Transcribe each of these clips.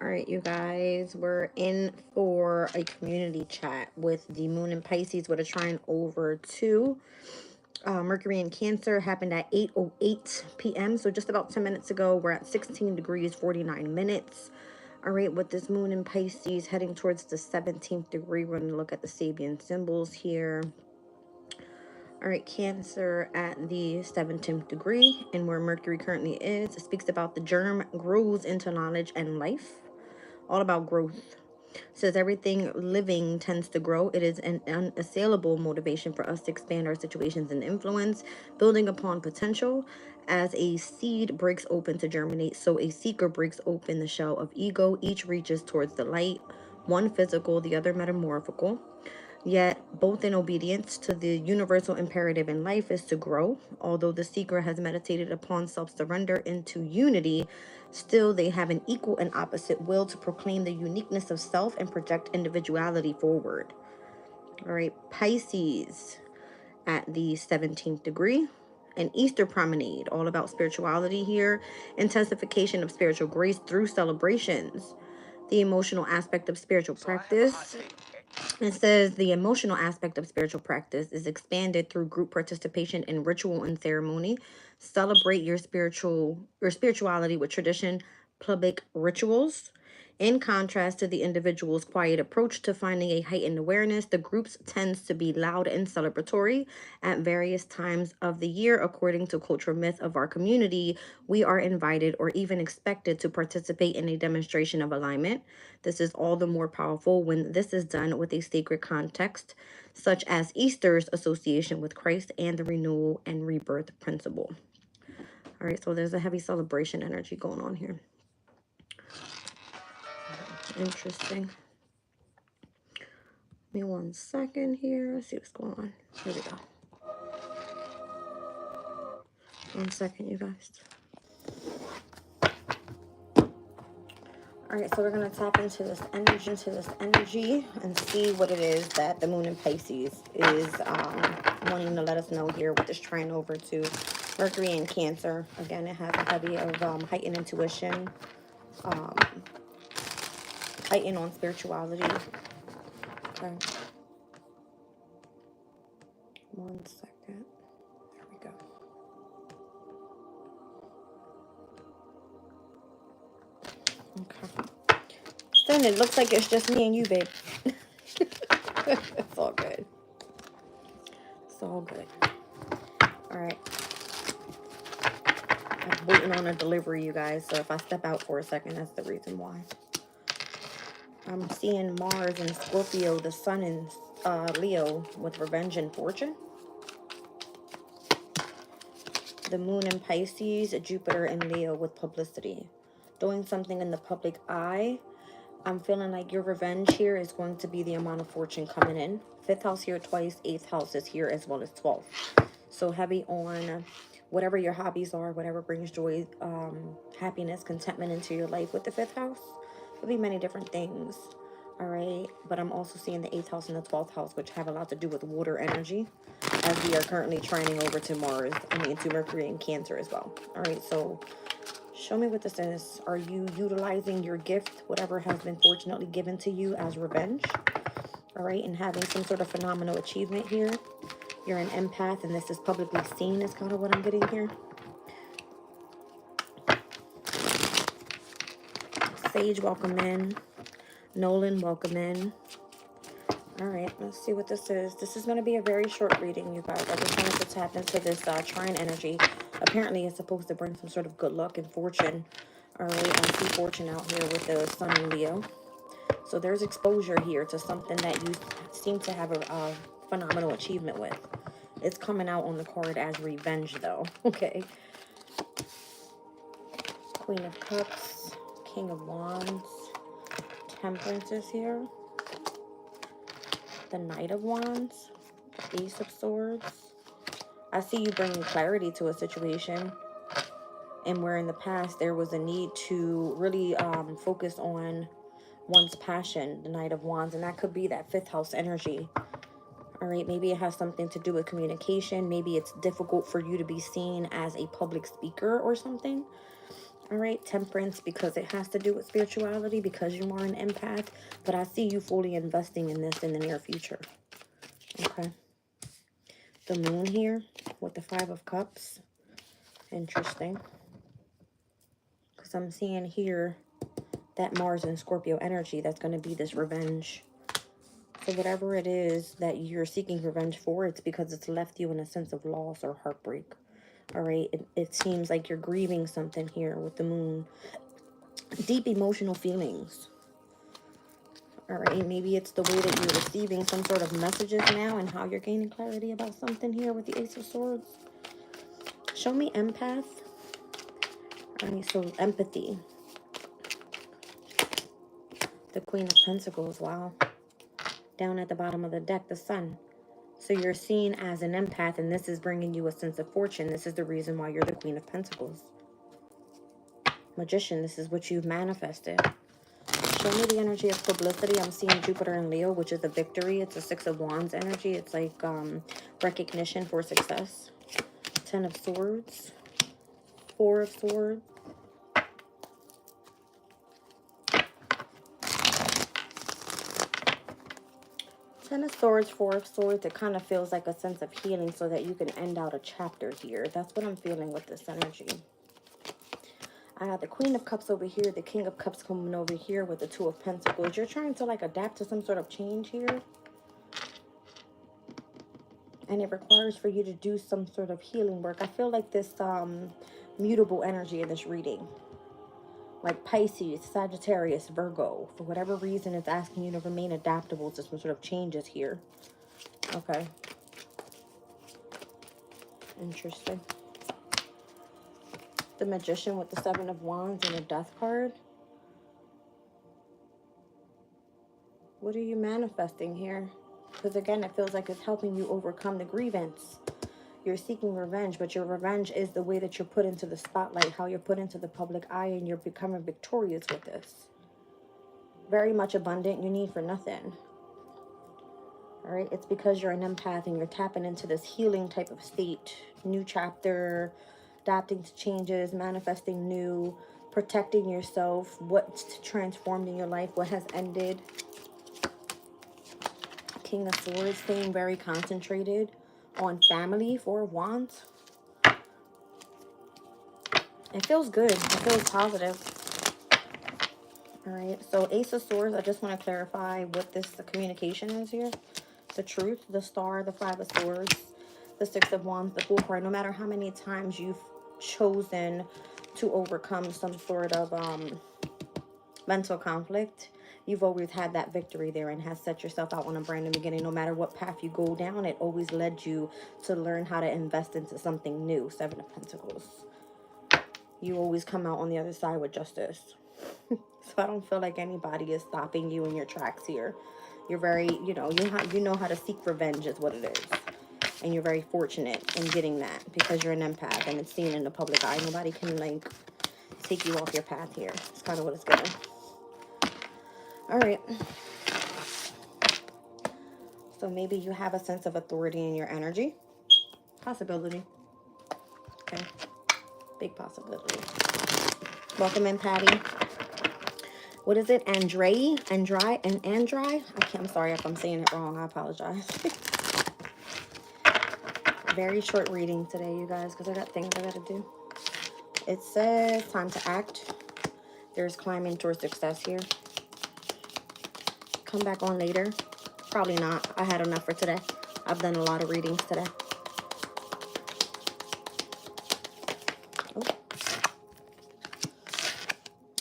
All right, you guys, we're in for a community chat with the moon in Pisces with a trine over 2. Mercury in Cancer happened at 8:08 p.m. So just about 10 minutes ago. We're at 16 degrees, 49 minutes. All right, with this moon in Pisces heading towards the 17th degree, we're going to look at the Sabian symbols here. All right, Cancer at the 17th degree, and where Mercury currently is, it speaks about the germ grows into knowledge and life. All about growth. Says everything living tends to grow. It is an unassailable motivation for us to expand our situations and influence, building upon potential. As a seed breaks open to germinate, so a seeker breaks open the shell of ego. Each reaches towards the light, one physical, the other metamorphical. Yet, both in obedience to the universal imperative in life is to grow. Although the seeker has meditated upon self-surrender into unity, still they have an equal and opposite will to proclaim the uniqueness of self and project individuality forward. All right, Pisces at the 17th degree. An Easter promenade, all about spirituality here, intensification of spiritual grace through celebrations, the emotional aspect of spiritual practice. It says the emotional aspect of spiritual practice is expanded through group participation in ritual and ceremony. Celebrate your spirituality with tradition, public rituals. In contrast to the individual's quiet approach to finding a heightened awareness, the groups tends to be loud and celebratory at various times of the year. According to cultural myth of our community, we are invited or even expected to participate in a demonstration of alignment. This is all the more powerful when this is done with a sacred context, such as Easter's association with Christ and the renewal and rebirth principle. All right, so there's a heavy celebration energy going on here. Interesting. Give me 1 second here. Let's see what's going on. Here we go. 1 second, you guys. All right, so we're going to tap into this energy and see what it is that the moon in Pisces is wanting to let us know here with this trine over to Mercury in Cancer. Again, it has a heavy of heightened intuition, heightened on spirituality. Okay. 1 second. There we go. Okay. Then it looks like it's just me and you, babe. It's all good. It's all good. All right. I'm waiting on a delivery, you guys. So if I step out for a second, that's the reason why. I'm seeing Mars and Scorpio, the Sun in Leo with revenge and fortune. The Moon in Pisces, Jupiter in Leo with publicity. Doing something in the public eye. I'm feeling like your revenge here is going to be the amount of fortune coming in. 5th house here twice, 8th house is here as well as 12th. So heavy on whatever your hobbies are, whatever brings joy, happiness, contentment into your life with the 5th house. Could be many different things. All right. But I'm also seeing the 8th house and the 12th house, which have a lot to do with water energy, as we are currently trining over to Mars, to Mercury and Cancer as well. All right. So show me what this is. Are you utilizing your gift, whatever has been fortunately given to you, as revenge? All right, and having some sort of phenomenal achievement here. You're an empath, and this is publicly seen, is kind of what I'm getting here. Sage, welcome in. Nolan, welcome in. All right, let's see what this is. This is going to be a very short reading, you guys. I just wanted to tap into this trine energy. Apparently, it's supposed to bring some sort of good luck and fortune. All right, I see fortune out here with the Sun in Leo. So there's exposure here to something that you seem to have a phenomenal achievement with. It's coming out on the card as revenge, though. Okay. Queen of Cups, King of Wands, Temperance is here. The Knight of Wands, Ace of Swords. I see you bringing clarity to a situation, and where in the past there was a need to really focus on one's passion, the Knight of Wands, and that could be that 5th house energy. All right, maybe it has something to do with communication. Maybe it's difficult for you to be seen as a public speaker or something. All right, Temperance, because it has to do with spirituality, because you are an empath, but I see you fully investing in this in the near future. Okay. The Moon here with the Five of Cups. Interesting. Because I'm seeing here that Mars and Scorpio energy, that's going to be this revenge. So whatever it is that you're seeking revenge for, it's because it's left you in a sense of loss or heartbreak. All right. It seems like you're grieving something here with the Moon. Deep emotional feelings. All right, maybe it's the way that you're receiving some sort of messages now and how you're gaining clarity about something here with the Ace of Swords. Show me empath. All right, so empathy. The Queen of Pentacles, wow. Down at the bottom of the deck, the Sun. So you're seen as an empath, and this is bringing you a sense of fortune. This is the reason why you're the Queen of Pentacles. Magician, this is what you've manifested. Show me the energy of publicity. I'm seeing Jupiter and Leo, which is a victory. It's a Six of Wands energy. It's like recognition for success. Ten of Swords. Four of Swords. Ten of Swords, Four of Swords. It kind of feels like a sense of healing so that you can end out a chapter here. That's what I'm feeling with this energy. I have the Queen of Cups over here, the King of Cups coming over here with the Two of Pentacles. You're trying to like adapt to some sort of change here. And it requires for you to do some sort of healing work. I feel like this mutable energy in this reading. Like Pisces, Sagittarius, Virgo. For whatever reason, it's asking you to remain adaptable to some sort of changes here. Okay. Interesting. The Magician with the Seven of Wands and the Death card. What are you manifesting here? Because again, it feels like it's helping you overcome the grievance. You're seeking revenge, but your revenge is the way that you're put into the spotlight, how you're put into the public eye, and you're becoming victorious with this. Very much abundant. You need for nothing. All right. It's because you're an empath and you're tapping into this healing type of state. New chapter, adapting to changes, manifesting new, protecting yourself, what's transformed in your life, what has ended. King of Swords, staying very concentrated on family. Four of Wands. It feels good. It feels positive. All right. So Ace of Swords, I just want to clarify what this the communication is here. The Truth, the Star, the Five of Swords, the Six of Wands, the Fool card. No matter how many times you've chosen to overcome some sort of mental conflict, you've always had that victory there and has set yourself out on a brand new beginning. No matter what path you go down, it always led you to learn how to invest into something new. Seven of Pentacles. You always come out on the other side with justice. So I don't feel like anybody is stopping you in your tracks here. You're very, you know how to seek revenge is what it is. And you're very fortunate in getting that because you're an empath and it's seen in the public eye. Nobody can, like, take you off your path here. It's kind of what it's giving. All right. So maybe you have a sense of authority in your energy. Possibility. Okay. Big possibility. Welcome in, Patty. What is it? Andrei? I'm sorry if I'm saying it wrong. I apologize. Very short reading today, you guys, because I got things I got to do. It says time to act. There's climbing towards success here. Come back on later. Probably not. I had enough for today. I've done a lot of readings today. Oh.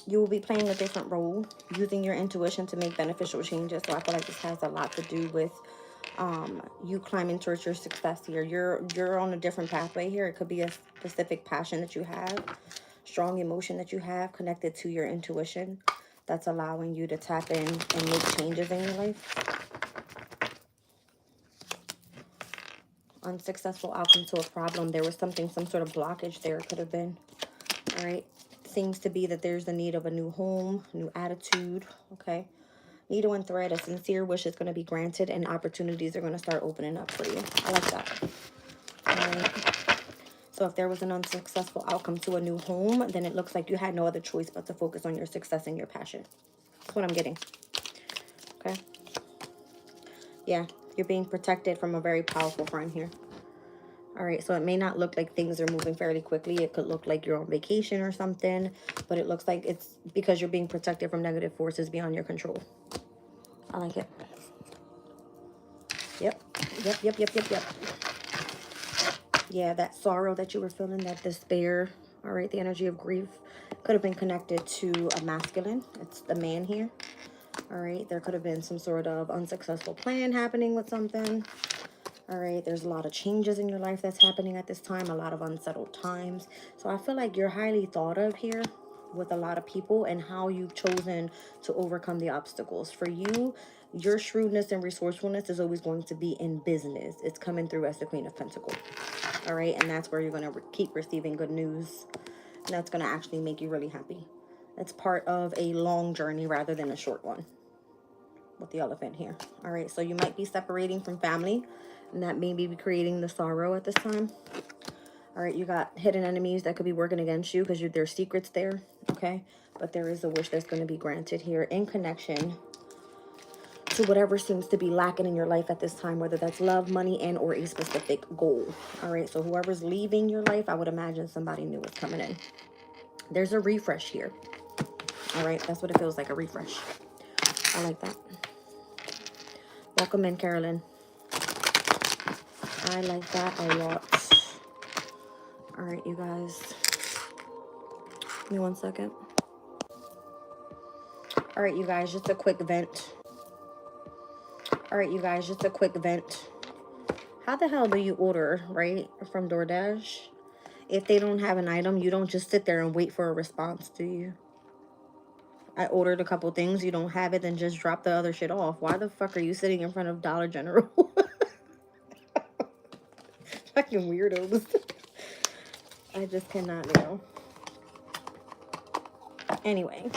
You will be playing a different role, using your intuition to make beneficial changes. So I feel like this has a lot to do with you climbing towards your success here. You're on a different pathway here. It could be a specific passion that you have, strong emotion that you have connected to your intuition that's allowing you to tap in and make changes in your life. Unsuccessful outcome to a problem. There was some sort of blockage there could have been. All right. Seems to be that there's the need of a new home, new attitude. Okay. Needle and thread, a sincere wish is going to be granted and opportunities are going to start opening up for you. I like that. All right. So So if there was an unsuccessful outcome to a new home, then it looks like you had no other choice but to focus on your success and your passion. That's what I'm getting. Okay. Yeah, you're being protected from a very powerful friend here. All right, so it may not look like things are moving fairly quickly. It could look like you're on vacation or something, but it looks like it's because you're being protected from negative forces beyond your control. I like it. Yep. Yeah, that sorrow that you were feeling, that despair, all right, the energy of grief could have been connected to a masculine. It's the man here. All right, there could have been some sort of unsuccessful plan happening with something. All right, there's a lot of changes in your life that's happening at this time, a lot of unsettled times. So I feel like you're highly thought of here with a lot of people and how you've chosen to overcome the obstacles. For you, your shrewdness and resourcefulness is always going to be in business. It's coming through as the Queen of Pentacles. All right, and that's where you're going to keep receiving good news. And that's going to actually make you really happy. It's part of a long journey rather than a short one with the elephant here. All right, so you might be separating from family, and that may be creating the sorrow at this time. All right, you got hidden enemies that could be working against you because there's secrets there, okay? But there is a wish that's going to be granted here in connection to whatever seems to be lacking in your life at this time, whether that's love, money, and or a specific goal. All right, so whoever's leaving your life, I would imagine somebody new is coming in. There's a refresh here. All right, that's what it feels like, a refresh. I like that. Welcome in, Carolyn. I like that a lot. All right, you guys. Give me 1 second. All right, you guys, just a quick vent. All right, you guys, just a quick vent. How the hell do you order, right, from DoorDash? If they don't have an item, you don't just sit there and wait for a response, do you? I ordered a couple things. You don't have it, then just drop the other shit off. Why the fuck are you sitting in front of Dollar General? Fucking weirdos. I just cannot, you know. Anyway.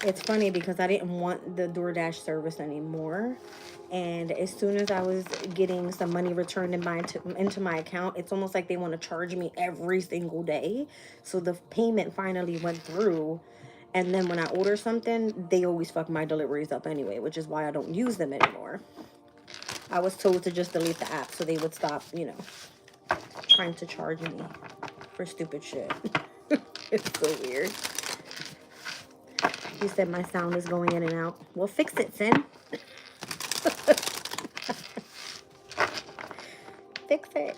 It's funny because I didn't want the DoorDash service anymore. And as soon as I was getting some money returned into my account, it's almost like they want to charge me every single day. So the payment finally went through. And then when I order something, they always fuck my deliveries up anyway, which is why I don't use them anymore. I was told to just delete the app so they would stop, you know, trying to charge me for stupid shit. It's so weird. You said my sound is going in and out. Well, fix it, Sin. Fix it.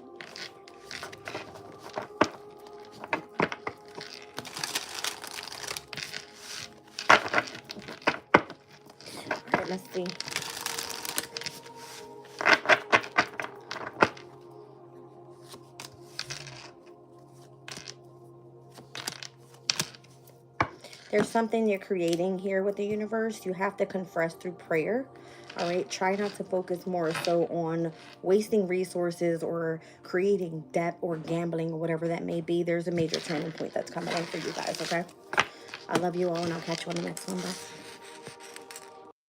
All right, let's see. There's something you're creating here with the universe. You have to confess through prayer. All right, try not to focus more so on wasting resources or creating debt or gambling or whatever that may be. There's a major turning point that's coming in for you guys, okay? I love you all, and I'll catch you on the next one. Bye.